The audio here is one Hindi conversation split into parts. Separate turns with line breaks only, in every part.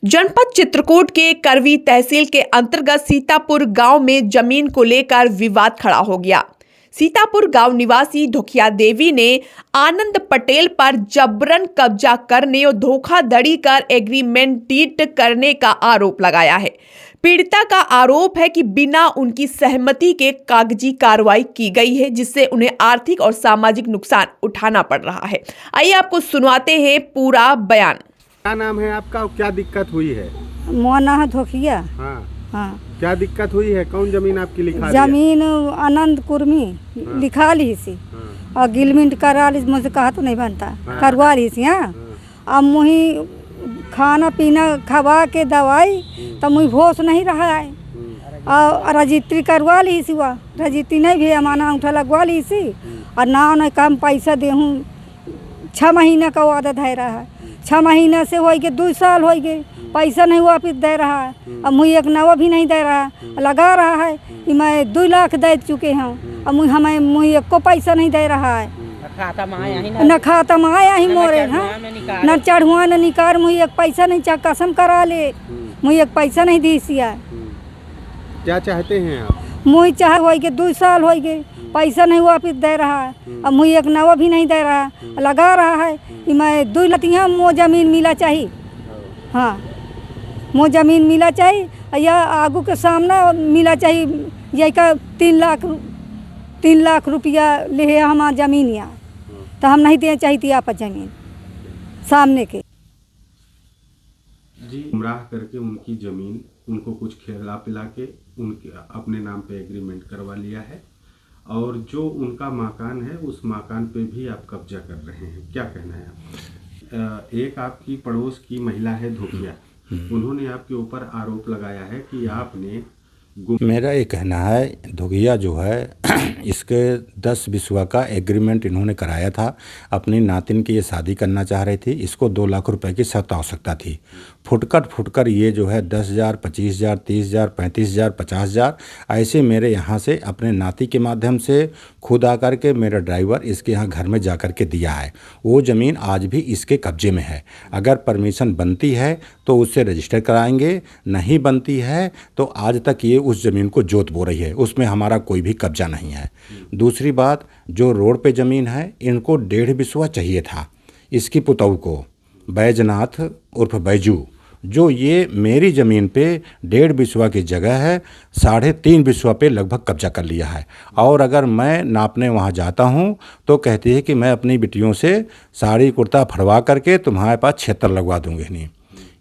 जनपद चित्रकूट के करवी तहसील के अंतर्गत सीतापुर गांव में जमीन को लेकर विवाद खड़ा हो गया। सीतापुर गांव निवासी धोखिया देवी ने आनंद पटेल पर जबरन कब्जा करने और धोखाधड़ी कर एग्रीमेंट डीड करने का आरोप लगाया है। पीड़िता का आरोप है कि बिना उनकी सहमति के कागजी कार्रवाई की गई है, जिससे उन्हें आर्थिक और सामाजिक नुकसान उठाना पड़ रहा है। आइए आपको सुनवाते हैं पूरा बयान।
क्या नाम है आपका और क्या दिक्कत हुई है?
मोना है धोखिया।
हाँ। क्या दिक्कत हुई है? कौन जमीन आपकी लिखा?
जमीन आनंद कुर्मी लिखा ली सी और गिलमिंट करा ली, मुझसे कहा तो नहीं बनता, करवा ली सी। हाँ, अब मुझे खाना पीना खवा के दवाई तो मुझे होश नहीं रहा है और रजिस्ट्री करवा ली सी। वह रजिस्ट्री नहीं भी अमाना उठा लगवा ली सी और ना न कम पैसा दे हूँ। 6 महीने का वादा दे रहा है, 6 महीने से हो गए, 2 साल हो गए, पैसा नहीं वापिस दे रहा है। अब मुझे एक नवा भी नहीं दे रहा है, लगा रहा है कि मैं 2 लाख दे चुके हूँ। अब मुझे एक को पैसा नहीं दे रहा है, न खाता में आया ही मोरे। हाँ, न चढ़ुआ न निकार, मुझे एक पैसा नहीं चाह, कसम करा ले मुझे एक पैसा नहीं दी सिया।
क्या चाहते हैं आप?
मुझे चाह हो गए, 2 साल हो गए, पैसा नहीं वापिस दे रहा है। अब मुझे एक नवा भी नहीं दे रहा है, लगा रहा है कि मैं 2 लतियाँ मो जमीन मिला चाहिए। हाँ, मो जमीन मिला चाहिए या आगू के सामने मिला चाहिए। यही का 3 लाख रुपया ले हमारा जमीन यहाँ, तो हम नहीं देना चाहिए आप जमीन सामने के
जी। गुमराह करके उनकी ज़मीन उनको कुछ खिला पिला के उनके अपने नाम पे एग्रीमेंट करवा लिया है और जो उनका मकान है उस मकान पे भी आप कब्जा कर रहे हैं। क्या कहना है आप? एक आपकी पड़ोस की महिला है धोखिया, उन्होंने आपके ऊपर आरोप लगाया है कि आपने
मेरा ये कहना है, धोखिया जो है इसके 10 बिस्वा का एग्रीमेंट इन्होंने कराया था। अपनी नातिन की ये शादी करना चाह रही थी, इसको 2 लाख रुपए की सख्त आवश्यकता थी। फुटकर ये जो है 10,000, 25,000, 30,000, 35,000, 50,000 ऐसे मेरे यहाँ से अपने नाती के माध्यम से खुद आकर के मेरा ड्राइवर इसके यहाँ घर में जा कर के दिया है। वो ज़मीन आज भी इसके कब्जे में है। अगर परमिशन बनती है तो उससे रजिस्टर कराएंगे, नहीं बनती है तो आज तक ये उस ज़मीन को जोत बो रही है, उसमें हमारा कोई भी कब्जा नहीं है। दूसरी बात, जो रोड पे ज़मीन है इनको 1.5 बिस्वा चाहिए था। इसकी पुतौह को बैजनाथ उर्फ बैजू, जो ये मेरी ज़मीन पे 1.5 बिस्वा की जगह है, 3.5 बिस्वा पे लगभग कब्जा कर लिया है। और अगर मैं नापने वहाँ जाता हूँ तो कहती है कि मैं अपनी बिटियों से साड़ी कुर्ता फड़वा करके तुम्हारे पास क्षेत्र लगवा दूँगी। नहीं,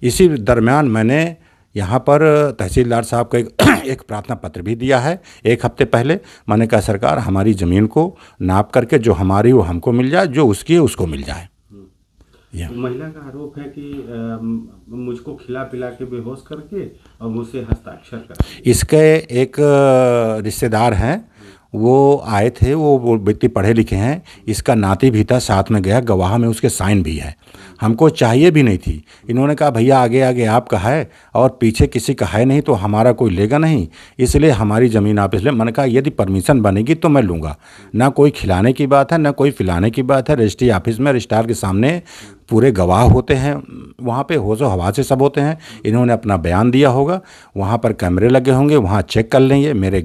इसी दरमियान मैंने यहाँ पर तहसीलदार साहब का एक प्रार्थना पत्र भी दिया है 1 हफ्ते पहले। मैंने कहा सरकार हमारी ज़मीन को नाप करके जो हमारी वो हमको मिल जाए, जो उसकी है उसको मिल जाए।
महिला का आरोप है कि मुझको खिला पिला के बेहोश करके और मुझसे हस्ताक्षर कर।
इसके एक रिश्तेदार हैं, वो आए थे, वो व्यक्ति पढ़े लिखे हैं, इसका नाती भी था, साथ में गया, गवाह में उसके साइन भी है। हमको चाहिए भी नहीं थी। इन्होंने कहा भैया आगे आगे आपका है और पीछे किसी का है नहीं तो हमारा कोई लेगा नहीं, इसलिए हमारी ज़मीन आप इसलिए। मैंने कहा यदि परमिशन बनेगी तो मैं लूँगा। ना कोई खिलाने की बात है, ना कोई पिलाने की बात है। रजिस्ट्री ऑफिस में रजिस्ट्रार के सामने पूरे गवाह होते हैं, वहाँ पे होशो हवा से सब होते हैं। इन्होंने अपना बयान दिया होगा, वहाँ पर कैमरे लगे होंगे, वहाँ चेक कर लेंगे। मेरे